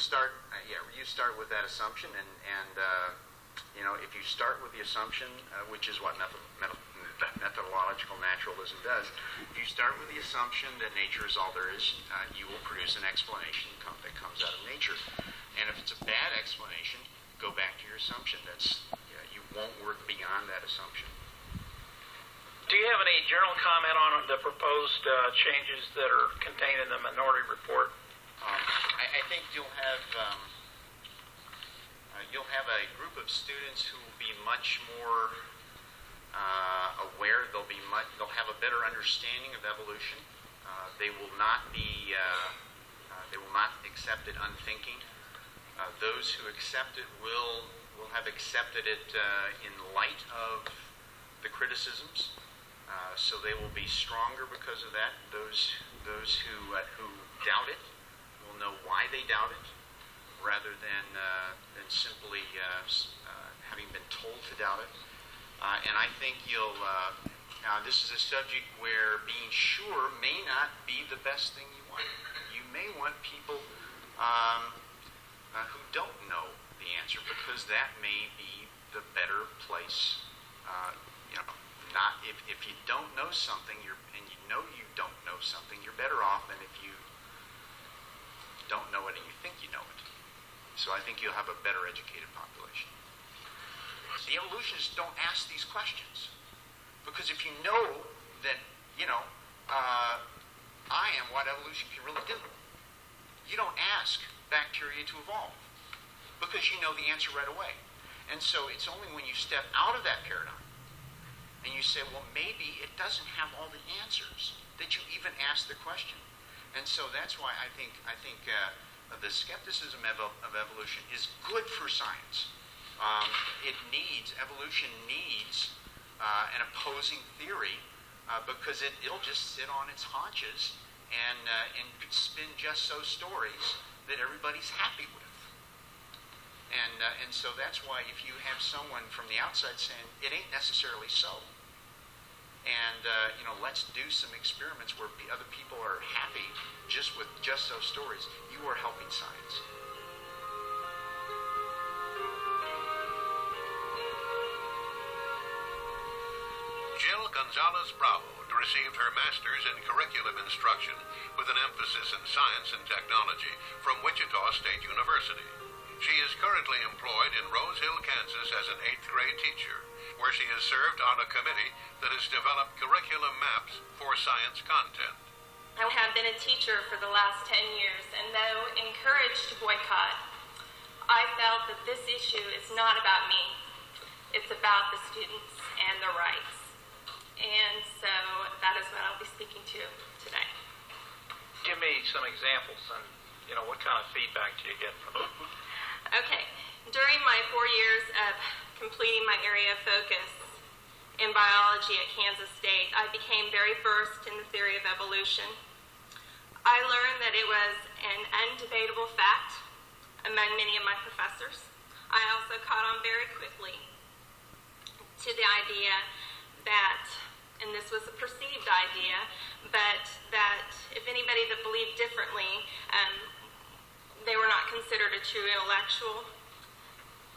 start, you start with that assumption, and you know, if you start with the assumption, which is what methodological naturalism does, if you start with the assumption that nature is all there is, you will produce an explanation that comes out of nature. And if it's a bad explanation, go back to your assumption. You won't work beyond that assumption. Do you have any general comment on the proposed changes that are contained in the minority report? I think you'll have a group of students who will be much more aware. They'll have a better understanding of evolution. They will not accept it unthinking. Those who accept it will have accepted it in light of the criticisms. So they will be stronger because of that. Those who doubt it will know why they doubt it, rather than simply having been told to doubt it. And I think this is a subject where being sure may not be the best thing you want. You may want people who don't know the answer, because that may be the better place. Not if you don't know something, and you know you don't know something, you're better off than if you don't know it and you think you know it. So I think you'll have a better educated population. The evolutionists don't ask these questions, because if you know that, I am what evolution can really do, you don't ask bacteria to evolve, because you know the answer right away. And so it's only when you step out of that paradigm and you say, well, maybe it doesn't have all the answers, that you even ask the question. And so that's why I think the skepticism of evolution is good for science. Evolution needs an opposing theory, because it'll just sit on its haunches and spin just so stories that everybody's happy with. And so that's why if you have someone from the outside saying it ain't necessarily so, and let's do some experiments where other people are happy just with just so stories, you are helping science. Jill Gonzalez Bravo received her master's in curriculum instruction with an emphasis in science and technology from Wichita State University. She is currently employed in Rose Hill, Kansas as an 8th grade teacher, where she has served on a committee that has developed curriculum maps for science content. I have been a teacher for the last 10 years, and though encouraged to boycott, I felt that this issue is not about me. It's about the students and their rights. And so that is what I'll be speaking to today. Give me some examples, and what kind of feedback do you get from them? Okay. During my 4 years of completing my area of focus in biology at Kansas State, I became very versed in the theory of evolution. I learned that it was an undebatable fact among many of my professors. I also caught on very quickly to the idea that, and this was a perceived idea, but that if anybody that believed differently, they were not considered a true intellectual.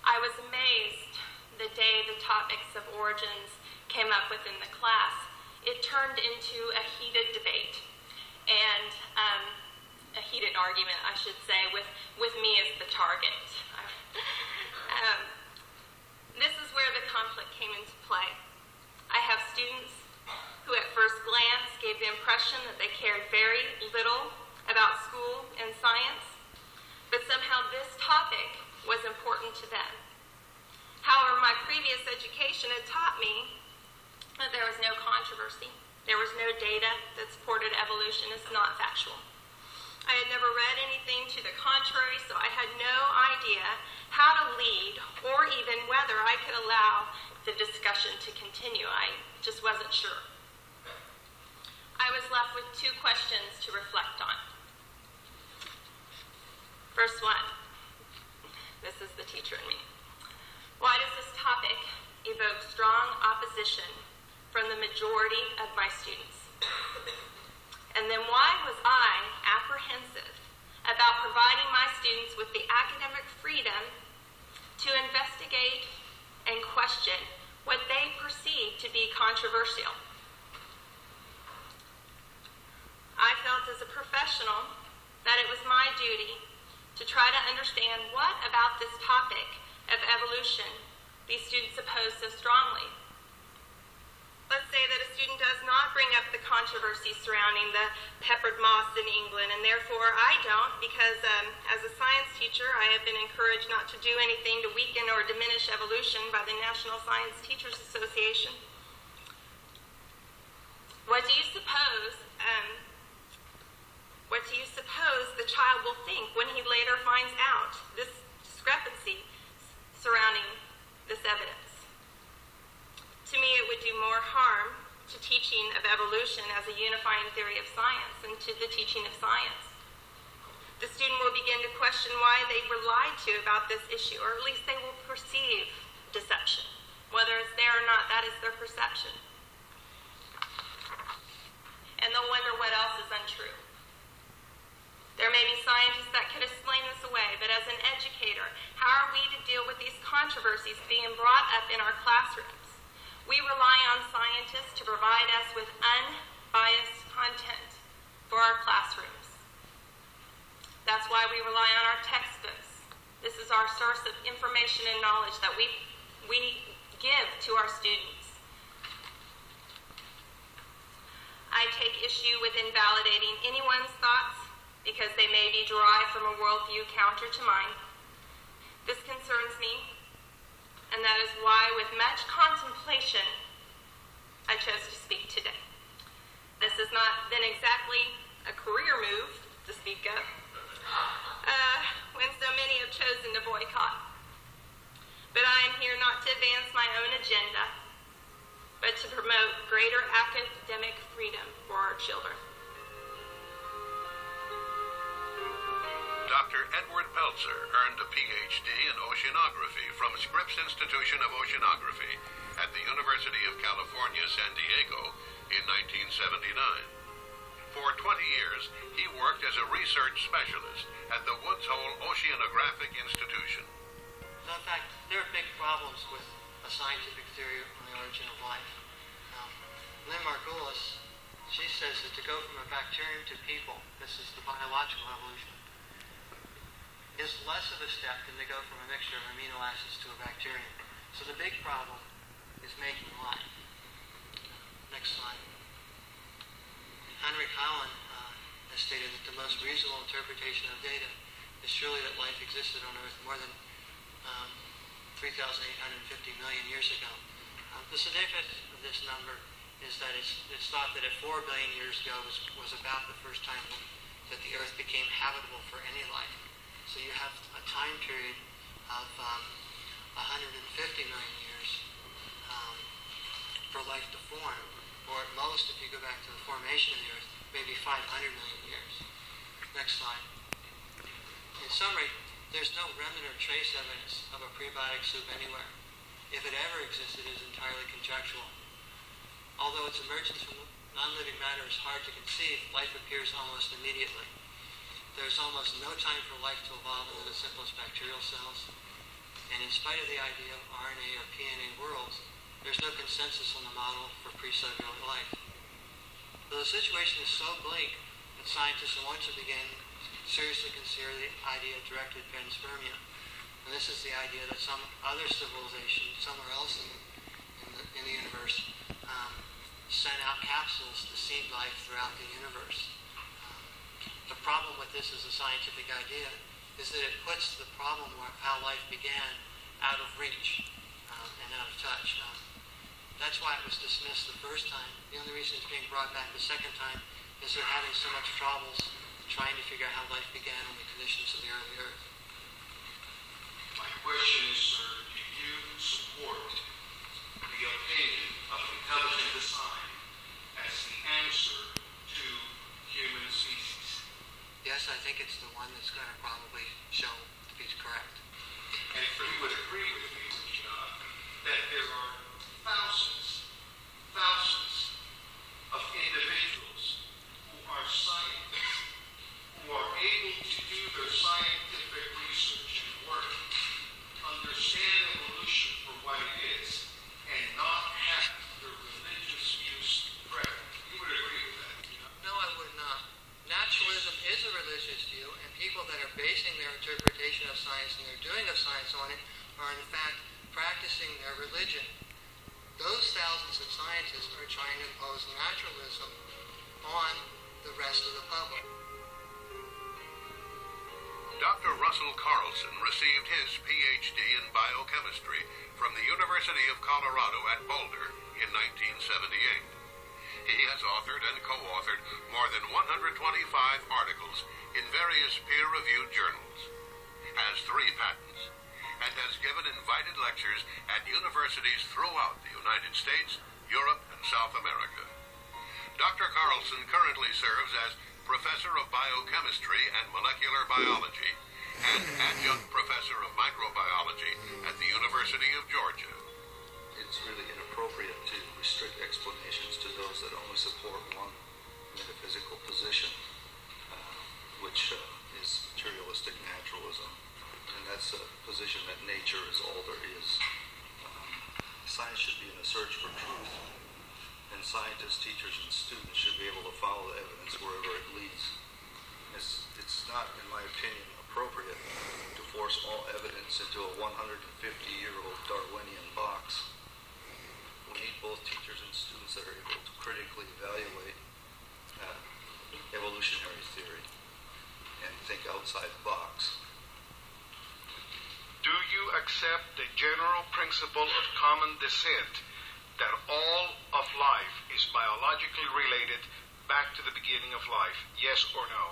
I was amazed the day the topics of origins came up within the class. It turned into a heated debate and a heated argument, I should say, with me as the target. This is where the conflict came into play. I have students who at first glance gave the impression that they cared very little about school and science, but somehow this topic was important to them. However, my previous education had taught me that there was no controversy. There was no data that supported evolution as not factual. I had never read anything to the contrary, so I had no idea how to lead or even whether I could allow the discussion to continue. I just wasn't sure. I was left with 2 questions to reflect on. First one, this is the teacher in me. Why does this topic evoke strong opposition from the majority of my students? And then why was I apprehensive about providing my students with the academic freedom to investigate and question what they perceive to be controversial. I felt as a professional that it was my duty to try to understand what about this topic of evolution these students oppose so strongly. Let's say that a student does not bring up the controversy surrounding the peppered moths in England, and therefore I don't, because as a science teacher, I have been encouraged not to do anything to weaken or diminish evolution by the National Science Teachers Association. What do you suppose the child will think when he later finds out this discrepancy surrounding this evidence? To me, it would do more harm to teaching of evolution as a unifying theory of science than to the teaching of science. The student will begin to question why they were lied to about this issue, or at least they will perceive deception. Whether it's there or not, that is their perception. And they'll wonder what else is untrue. There may be scientists that could explain this away, but as an educator, how are we to deal with these controversies being brought up in our classrooms? We rely on scientists to provide us with unbiased content for our classrooms. That's why we rely on our textbooks. This is our source of information and knowledge that we give to our students. I take issue with invalidating anyone's thoughts because they may be derived from a worldview counter to mine. This concerns me, and that is why, with much contemplation, I chose to speak today. This has not been exactly a career move to speak of, when so many have chosen to boycott. But I am here not to advance my own agenda, but to promote greater academic freedom for our children. Dr. Edward Peltzer earned a Ph.D. in oceanography from Scripps Institution of Oceanography at the University of California, San Diego in 1979. For 20 years, he worked as a research specialist at the Woods Hole Oceanographic Institution. So in fact, there are big problems with a scientific theory on the origin of life. Lynn Margulis, she says that to go from a bacterium to people, this is the biological evolution, is less of a step than to go from a mixture of amino acids to a bacterium. So the big problem is making life. Next slide. Heinrich Howland has stated that the most reasonable interpretation of data is surely that life existed on Earth more than 3,850 million years ago. The significance of this number is that it's thought that at 4 billion years ago was about the first time that the Earth became habitable for any life. So you have a time period of 150 million years for life to form, or at most, if you go back to the formation of the Earth, maybe 500 million years. Next slide. In summary, there's no remnant or trace evidence of a prebiotic soup anywhere. If it ever existed, it is entirely conjectural. Although its emergence from non-living matter is hard to conceive, life appears almost immediately. There's almost no time for life to evolve into the simplest bacterial cells. And in spite of the idea of RNA or PNA worlds, there's no consensus on the model for pre-cellular life. Though the situation is so bleak that scientists once again seriously consider the idea of directed panspermia. And this is the idea that some other civilization somewhere else in the universe sent out capsules to seed life throughout the universe. The problem with this as a scientific idea is that it puts the problem of how life began out of reach and out of touch. That's why it was dismissed the first time. The only reason it's being brought back the second time is they're having so much troubles trying to figure out how life began in the conditions of the early Earth. My question is, sir, do you support the opinion of intelligent design as the answer to human species? Yes, I think it's the one that's going to probably show to be correct. And if you would agree with me, that there are thousands of individuals who are scientists, who are able to do their scientific people that are basing their interpretation of science and their doing of science on it are in fact practicing their religion. Those thousands of scientists are trying to impose naturalism on the rest of the public. Dr. Russell Carlson received his PhD in biochemistry from the University of Colorado at Boulder in 1978. He has authored and co-authored more than 125 articles in various peer-reviewed journals, has 3 patents, and has given invited lectures at universities throughout the United States, Europe, and South America. Dr. Carlson currently serves as Professor of Biochemistry and Molecular Biology and Adjunct Professor of Microbiology at the University of Georgia. It's really inappropriate to restrict explanations to those that only support one metaphysical position, which is materialistic naturalism. And that's a position that nature is all there is. Science should be in a search for truth, and scientists, teachers, and students should be able to follow the evidence wherever it leads. It's not, in my opinion, appropriate to force all evidence into a 150-year-old Darwinian box. We need both teachers and students that are able to critically evaluate evolutionary theory and think outside the box. Do you accept the general principle of common descent that all of life is biologically related back to the beginning of life? Yes or no?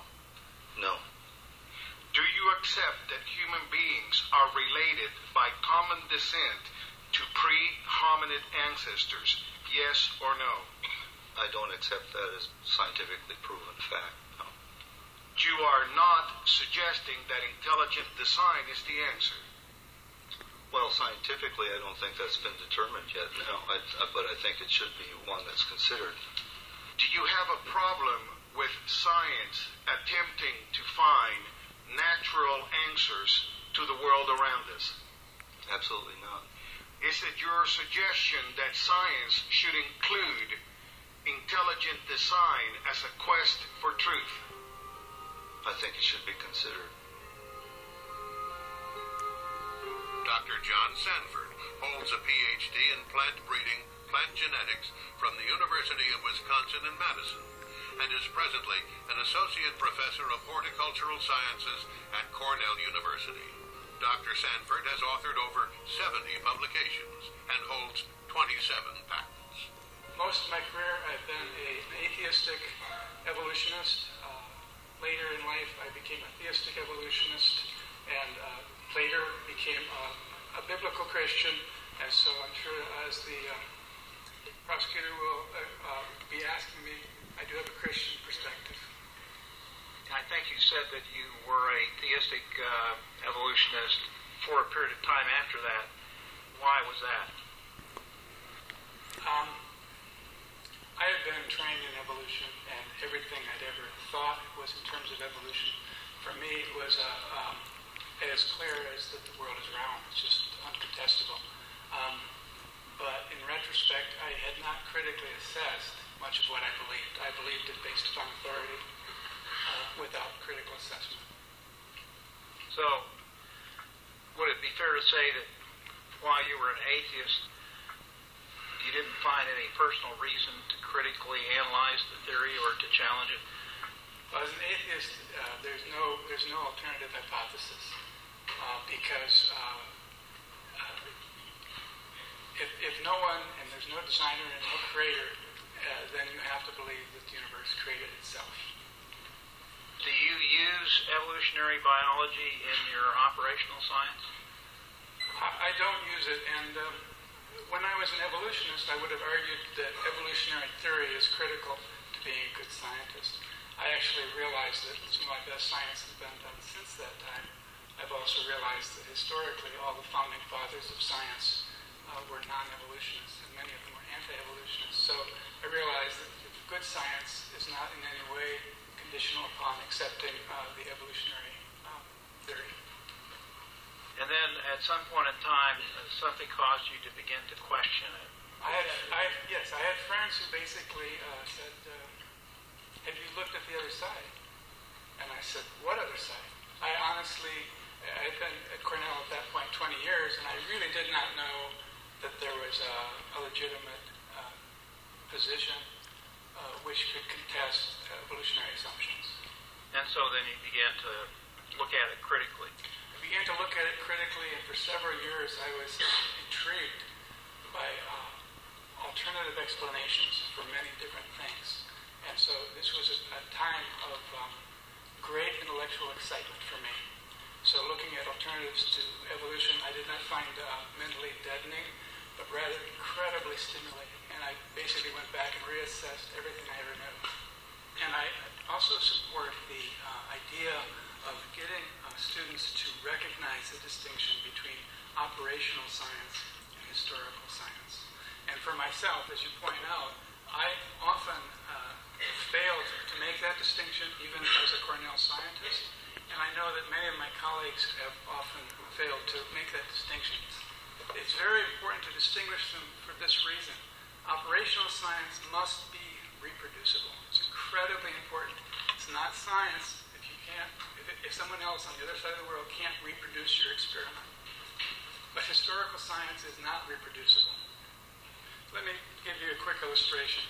No. Do you accept that human beings are related by common descent to pre-hominid ancestors? Yes or no? I don't accept that as scientifically proven fact, no. You are not suggesting that intelligent design is the answer. Well, scientifically, I don't think that's been determined yet, no. But I think it should be one that's considered. Do you have a problem with science attempting to find natural answers to the world around us? Absolutely not. Is it your suggestion that science should include intelligent design as a quest for truth? I think it should be considered. Dr. John Sanford holds a PhD in plant breeding, plant genetics from the University of Wisconsin in Madison, and is presently an associate professor of horticultural sciences at Cornell University. Dr. Sanford has authored over 70 publications and holds 27 patents. Most of my career, I've been an atheistic evolutionist. Later in life, I became a theistic evolutionist, and later became a biblical Christian. And so I'm sure, as the prosecutor will be asking me, I do have a Christian perspective. I think you said that you were a theistic evolutionist for a period of time after that. Why was that? I had been trained in evolution, and everything I'd ever thought was in terms of evolution, for me, was as clear as that the world is round. It's just uncontestable. But in retrospect, I had not critically assessed much of what I believed. I believed it based upon authority, without critical assessment. So, would it be fair to say that while you were an atheist, you didn't find any personal reason to critically analyze the theory or to challenge it? Well, as an atheist, there's no alternative hypothesis, because if no one, and there's no designer and no creator, then you have to believe that the universe created itself. Do you use evolutionary biology in your operational science? I don't use it, and when I was an evolutionist, I would have argued that evolutionary theory is critical to being a good scientist. I actually realized that some of my best science has been done since that time. I've also realized that historically all the founding fathers of science were non-evolutionists, and many of them were anti-evolutionists. So I realized that good science is not in any way conditional upon accepting the evolutionary theory. And then at some point in time, something caused you to begin to question it. I had friends who basically said, have you looked at the other side? And I said, what other side? I'd been at Cornell at that point 20 years, and I really did not know that there was a legitimate position which could contest evolutionary assumptions. And so then you began to look at it critically. I began to look at it critically, and for several years I was intrigued by alternative explanations for many different things. And so this was a time of great intellectual excitement for me. So looking at alternatives to evolution, I did not find mentally deadening, but rather incredibly stimulating. And I basically went back and reassessed everything I ever knew. And I also support the idea of getting students to recognize the distinction between operational science and historical science. And for myself, as you point out, I often failed to make that distinction even as a Cornell scientist. And I know that many of my colleagues have often failed to make that distinction. It's very important to distinguish them for this reason. Operational science must be reproducible. It's incredibly important. It's not science if someone else on the other side of the world can't reproduce your experiment. But historical science is not reproducible. Let me give you a quick illustration.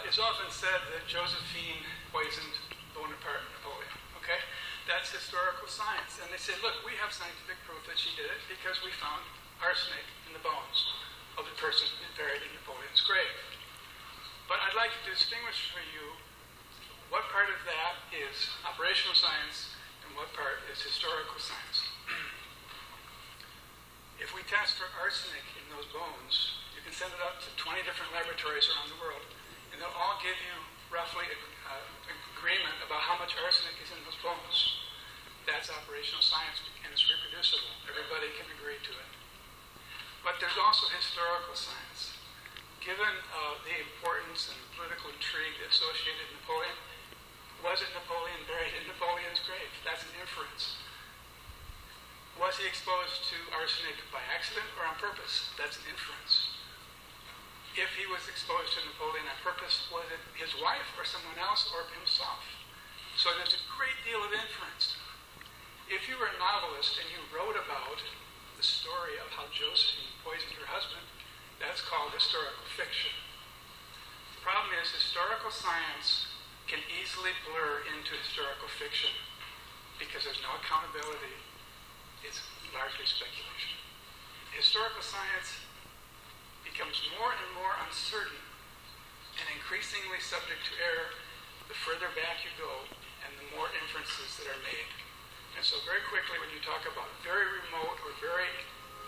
It's often said that Josephine poisoned Bonaparte and Napoleon. Okay? That's historical science. And they say, look, we have scientific proof that she did it because we found arsenic in the bones of the person buried in Napoleon's grave. But I'd like to distinguish for you what part of that is operational science and what part is historical science. If we test for arsenic in those bones, you can send it up to 20 different laboratories around the world, and they'll all give you roughly agreement about how much arsenic is in those bones. That's operational science, and it's reproducible. Everybody can agree to it. But there's also historical science. Given the importance and political intrigue associated with Napoleon, was it Napoleon buried in Napoleon's grave? That's an inference. Was he exposed to arsenic by accident or on purpose? That's an inference. If he was exposed to Napoleon on purpose, was it his wife or someone else or himself? So there's a great deal of inference. If you were a novelist and you wrote about the story of how Josephine poisoned her husband, that's called historical fiction. The problem is historical science can easily blur into historical fiction because there's no accountability. It's largely speculation. Historical science becomes more and more uncertain and increasingly subject to error the further back you go and the more inferences that are made. And so very quickly when you talk about very remote or very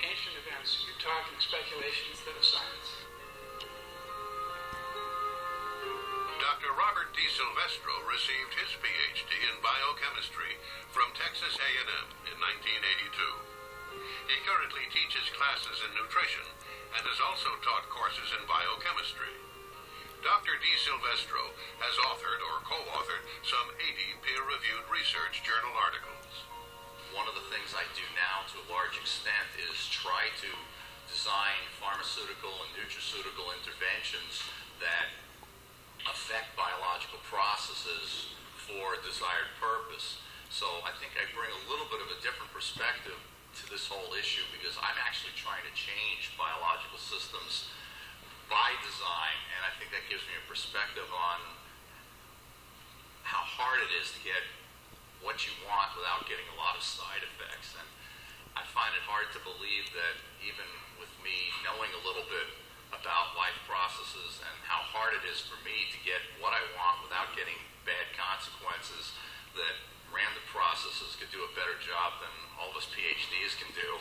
ancient events, you talk in speculation instead of science. Dr. Robert D. Silvestro received his Ph.D. in biochemistry from Texas A&M in 1982. He currently teaches classes in nutrition and has also taught courses in biochemistry. Dr. D. Silvestro has authored or co-authored some 80 peer-reviewed research journal articles. One of the things I do now to a large extent is try to design pharmaceutical and nutraceutical interventions that affect biological processes for a desired purpose. So I think I bring a little bit of a different perspective to this whole issue because I'm actually trying to change biological systems by design, and I think that gives me a perspective on how hard it is to get what you want without getting a lot of side effects. And I find it hard to believe that even with me knowing a little bit about life processes and how hard it is for me to get what I want without getting bad consequences, that random processes could do a better job than all of us PhDs can do.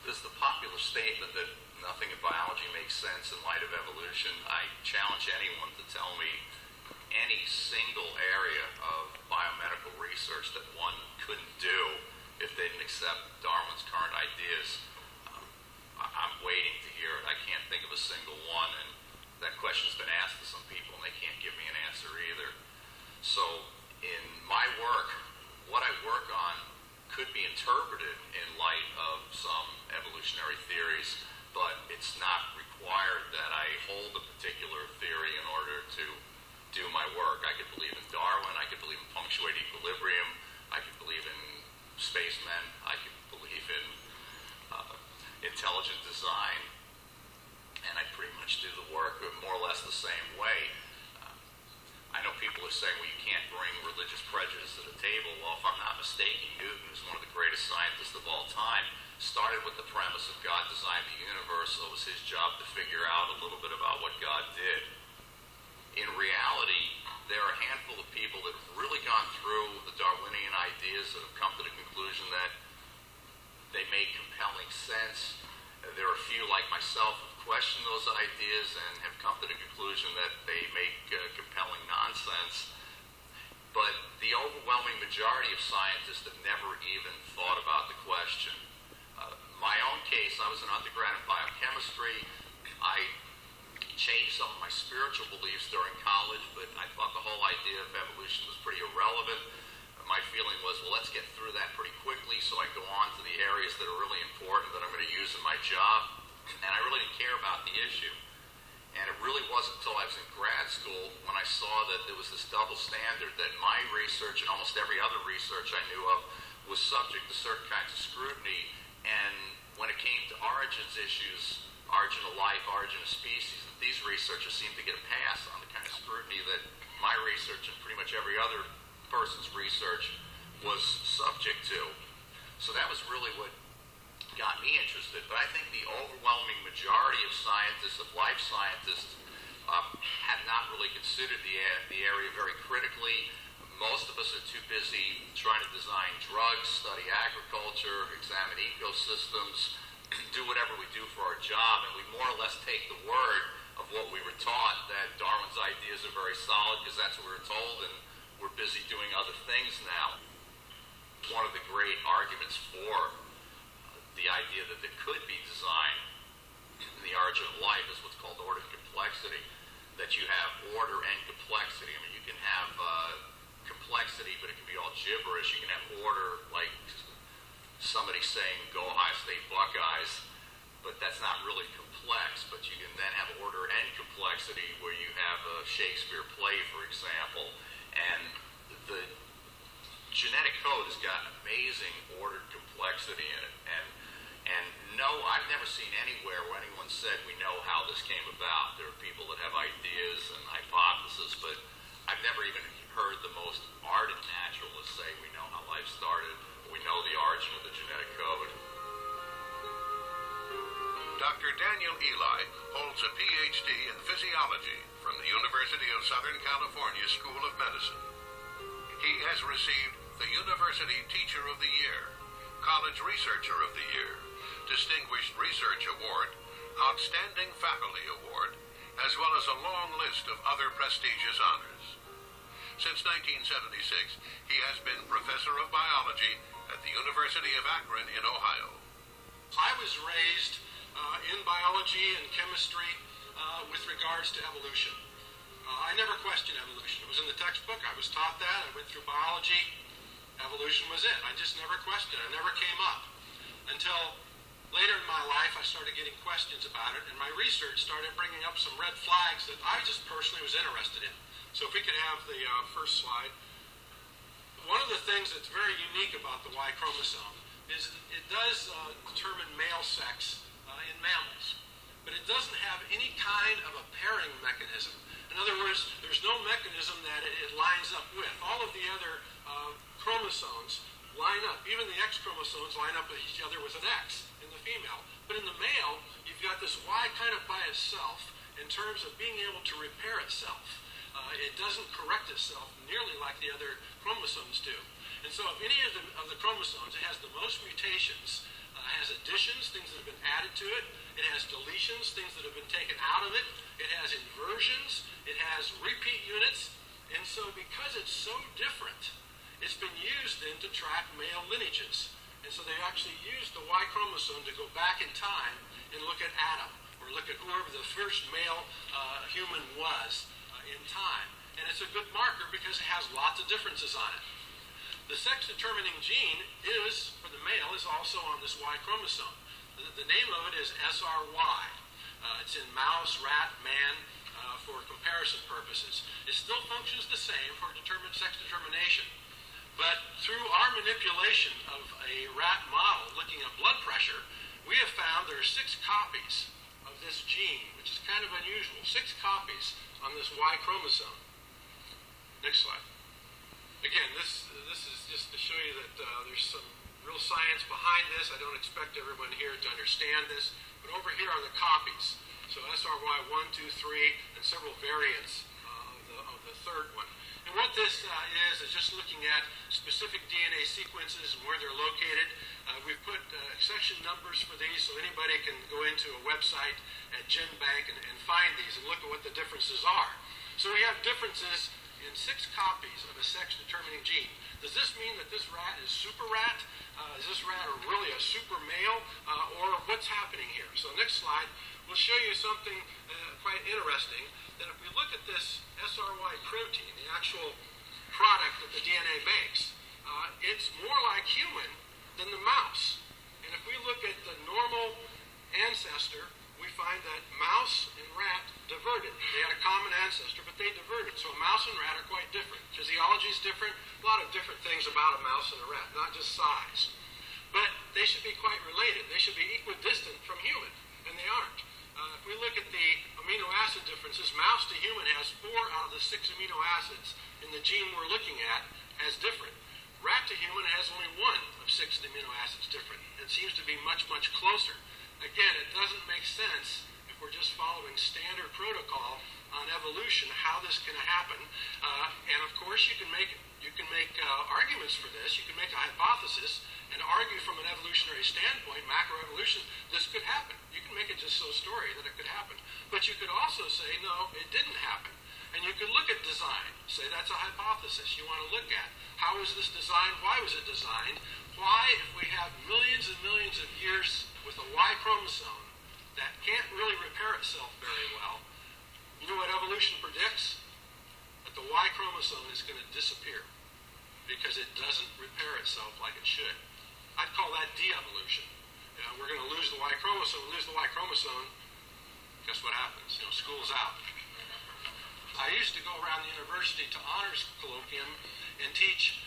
This is the popular statement that nothing in biology makes sense in light of evolution. I challenge anyone to tell me any single area of biomedical research that one couldn't do if they didn't accept Darwin's current ideas. I'm waiting to hear it. I can't think of a single one, and that question's been asked to some people, and they can't give me an answer either. So in my work, what I work on could be interpreted in light of some evolutionary theories, but it's not required that I hold a particular theory in order to do my work. I could believe in Darwin, I could believe in punctuated equilibrium, I could believe in intelligent design, and I pretty much do the work more or less the same way. I know people are saying, well, you can't bring religious prejudice to the table. Well, if I'm not mistaken, Newton, who's one of the greatest scientists of all time, started with the premise of God designed the universe, so it was his job to figure out a little bit about what God did. In reality, there are a handful of people that have really gone through the Darwinian ideas that have come to the conclusion that they make compelling sense. There are a few, like myself, who question those ideas and have come to the conclusion that they make compelling nonsense. But the overwhelming majority of scientists have never even thought about the question. My own case, I was an undergrad in biochemistry. I changed some of my spiritual beliefs during college, but I thought the whole idea of evolution was pretty irrelevant. My feeling was, well, let's get through that pretty quickly so I go on to the areas that are really important that I'm going to use in my job. And I really didn't care about the issue. And it really wasn't until I was in grad school when I saw that there was this double standard, that my research and almost every other research I knew of was subject to certain kinds of scrutiny. And when it came to origins issues, origin of life, origin of species, that these researchers seemed to get a pass on the kind of scrutiny that my research and pretty much every other person's research was subject to. So that was really what got me interested. But I think the overwhelming majority of scientists, of life scientists, have not really considered the area very critically. Most of us are too busy trying to design drugs, study agriculture, examine ecosystems, do whatever we do for our job, and we more or less take the word of what we were taught, that Darwin's ideas are very solid because that's what we were told, and we're busy doing other things now. One of the great arguments for the idea that there could be design in the origin of life is what's called order and complexity, that you have order and complexity. I mean, you can have complexity, but it can be all gibberish. You can have order, like somebody saying, "Go Ohio State Buckeyes," but that's not really complex. But you can then have order and complexity, where you have a Shakespeare play, for example, and the genetic code has got amazing ordered complexity in it. And no, I've never seen anywhere where anyone said we know how this came about. There are people that have ideas and hypotheses, but I've never even heard the most ardent naturalists say we know how life started, or we know the origin of the genetic code. Dr. Daniel Eli holds a PhD in physiology from the University of Southern California School of Medicine. He has received the University Teacher of the Year, College Researcher of the Year, Distinguished Research Award, Outstanding Faculty Award, as well as a long list of other prestigious honors. Since 1976, he has been Professor of Biology at the University of Akron in Ohio. I was raised in biology and chemistry with regards to evolution. I never questioned evolution. It was in the textbook. I was taught that. I went through biology. Evolution was it. I just never questioned it. It never came up. Until later in my life, I started getting questions about it, and my research started bringing up some red flags that I just personally was interested in. So if we could have the first slide. One of the things that's very unique about the Y chromosome is it does determine male sex in mammals, but it doesn't have any kind of a pairing mechanism. In other words, there's no mechanism that it lines up with. All of the other chromosomes line up. Even the X chromosomes line up with each other with an X in the female. But in the male, you've got this Y kind of by itself in terms of being able to repair itself. It doesn't correct itself nearly like the other chromosomes do. And so if any of the chromosomes, it has the most mutations. It has additions, things that have been added to it. It has deletions, things that have been taken out of it. It has inversions. It has repeat units. And so because it's so different, it's been used then to track male lineages. And so they actually used the Y chromosome to go back in time and look at Adam, or look at whoever the first male human was in time. And it's a good marker because it has lots of differences on it. The sex-determining gene is, for the male, is also on this Y chromosome. The name of it is SRY. It's in mouse, rat, man, for comparison purposes. It still functions the same for sex determination. But through our manipulation of a rat model looking at blood pressure, we have found there are 6 copies of this gene, which is kind of unusual. 6 copies on this Y chromosome. Next slide. Again, this is just to show you that there's some real science behind this. I don't expect everyone here to understand this, but over here are the copies. So SRY 1, 2, 3, and several variants of the third one. And what this is just looking at specific DNA sequences and where they're located. We've put section numbers for these so anybody can go into a website at GenBank and find these and look at what the differences are. So we have differences in 6 copies of a sex-determining gene. Does this mean that this rat is super rat? Is this rat really a super male? Or what's happening here? So next slide, we'll show you something quite interesting, that if we look at this SRY protein, the actual product that the DNA makes, it's more like human than the mouse. And if we look at the normal ancestor, we find that mouse and rat diverted. They had a common ancestor, but they diverted. So a mouse and rat are quite different. Physiology is different. A lot of different things about a mouse and a rat, not just size. But they should be quite related. They should be equidistant from human, and they aren't. If we look at the amino acid differences, mouse to human has 4 out of the 6 amino acids in the gene we're looking at as different. Rat to human has only 1 of 6 amino acids different. It seems to be much, much closer. Again, it doesn't make sense if we're just following standard protocol on evolution, how this can happen. And of course, you can make arguments for this. You can make a hypothesis and argue from an evolutionary standpoint, macroevolution, this could happen. You can make it just so story that it could happen. But you could also say, no, it didn't happen. And you could look at design, say that's a hypothesis you want to look at. How was this designed? Why was it designed? Why, if we have millions and millions of years with a Y chromosome that can't really repair itself very well, you know what evolution predicts? That the Y chromosome is going to disappear because it doesn't repair itself like it should. I'd call that de-evolution. We're going to lose the Y chromosome, guess what happens? School's out. I used to go around the university to honors colloquium and teach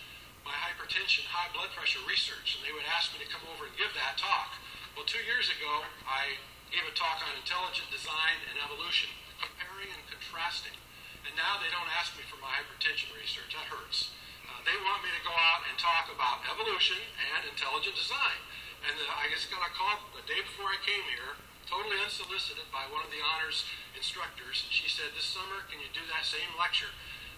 my hypertension, high blood pressure research, and they would ask me to come over and give that talk. Well, 2 years ago, I gave a talk on intelligent design and evolution, comparing and contrasting. And now they don't ask me for my hypertension research. That hurts. They want me to go out and talk about evolution and intelligent design. And I just got a call the day before I came here, totally unsolicited, by one of the honors instructors. And she said, this summer, can you do that same lecture?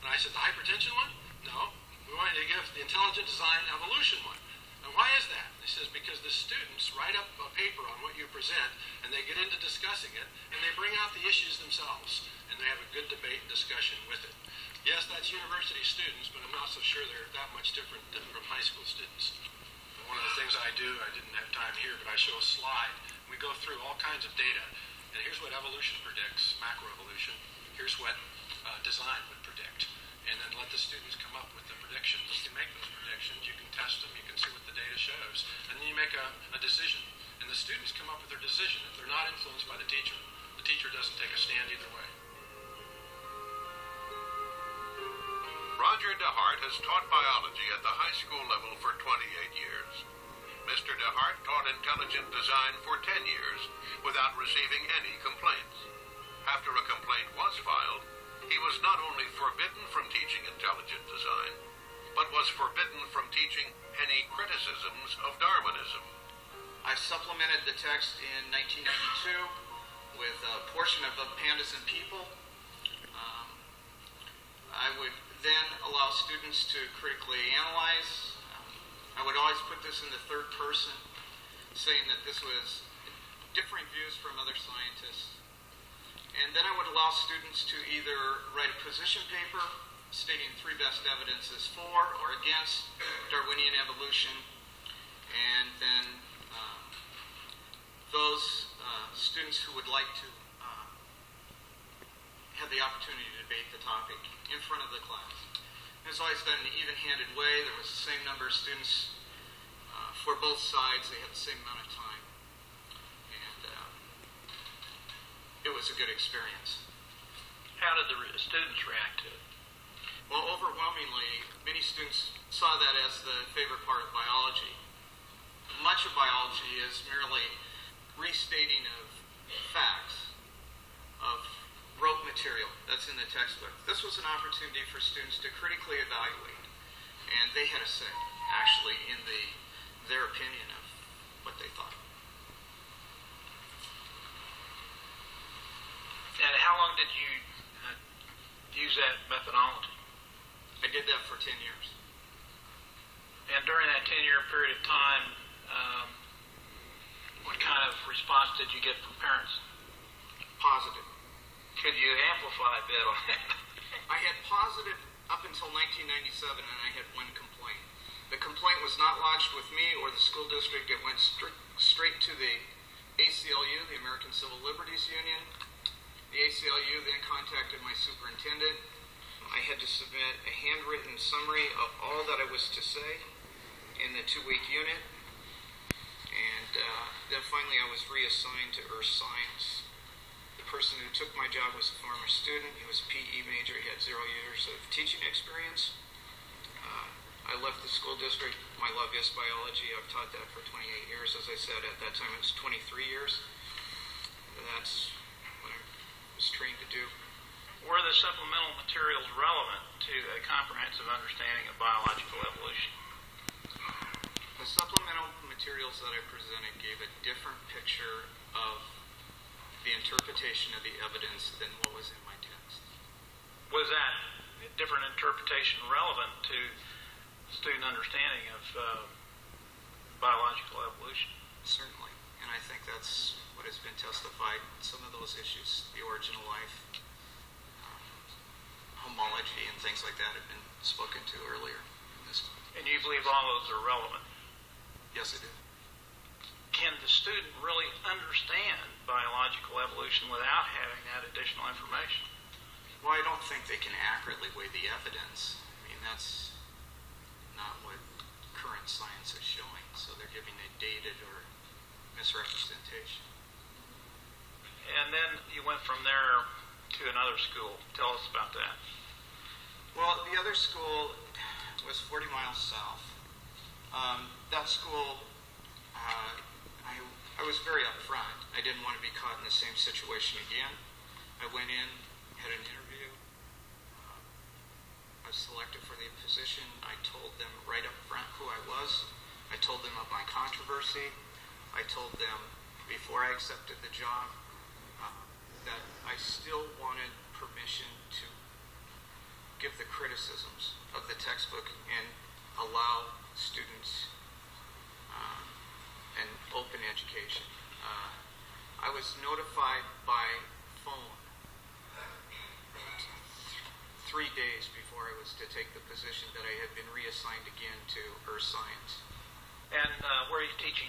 And I said, the hypertension one? No. We want you to give the intelligent design evolution one. And why is that? He says, because the students write up a paper on what you present, and they get into discussing it, and they bring out the issues themselves, and they have a good debate and discussion with it. Yes, that's university students, but I'm not so sure they're that much different than from high school students. One of the things I do, I didn't have time here, but I show a slide. We go through all kinds of data, and here's what evolution predicts, macroevolution. Here's what design would predict. And then let the students come up with the predictions. You can make those predictions, you can test them, you can see what the data shows, and then you make a decision. And the students come up with their decision. If they're not influenced by the teacher doesn't take a stand either way. Roger DeHart has taught biology at the high school level for 28 years. Mr. DeHart taught intelligent design for 10 years without receiving any complaints. After a complaint was filed, he was not only forbidden from teaching intelligent design, but was forbidden from teaching any criticisms of Darwinism. I supplemented the text in 1992 with a portion of Pandas and People. I would then allow students to critically analyze. I would always put this in the third person, saying that this was differing views from other scientists. And then I would allow students to either write a position paper stating 3 best evidences for or against Darwinian evolution, and then those students who would like to have the opportunity to debate the topic in front of the class. It was always done in an even-handed way. There was the same number of students for both sides. They had the same amount of time. And it was a good experience. How did the students react to it? Well, overwhelmingly, many students saw that as the favorite part of biology. Much of biology is merely restating of facts, of rote material that's in the textbook. This was an opportunity for students to critically evaluate, and they had a say, actually, in their opinion of what they thought. And how long did you use that methodology? I did that for 10 years. And during that 10-year period of time, what kind of response did you get from parents? Positive. Could you amplify a bit on that? I had positive up until 1997, and I had one complaint. The complaint was not lodged with me or the school district. It went straight to the ACLU, the American Civil Liberties Union. The ACLU then contacted my superintendent. I had to submit a handwritten summary of all that I was to say in the 2-week unit. And then finally I was reassigned to Earth Science. The person who took my job was a former student. He was a PE major. He had 0 years of teaching experience. I left the school district. My love is biology. I've taught that for 28 years. As I said, at that time it was 23 years. That's what I was trained to do. Were the supplemental materials relevant to a comprehensive understanding of biological evolution? The supplemental materials that I presented gave a different picture of the interpretation of the evidence than what was in my text. Was that different interpretation relevant to student understanding of biological evolution? Certainly. And I think that's what has been testified. Some of those issues, the origin of life, homology, and things like that have been spoken to earlier in this book. And you believe all those are relevant? Yes, I do. Can the student really understand biological evolution without having that additional information? Well, I don't think they can accurately weigh the evidence. I mean, that's not what current science is showing. So they're giving a dated or misrepresentation. And then you went from there to another school. Tell us about that. Well, the other school was 40 miles south. That school, I was very upfront. I didn't want to be caught in the same situation again. I went in, had an interview. I was selected for the position. I told them right up front who I was. I told them of my controversy. I told them before I accepted the job that I still wanted permission to give the criticisms of the textbook and allow students an open education. I was notified by phone 3 days before I was to take the position that I had been reassigned again to Earth Science. And where are you teaching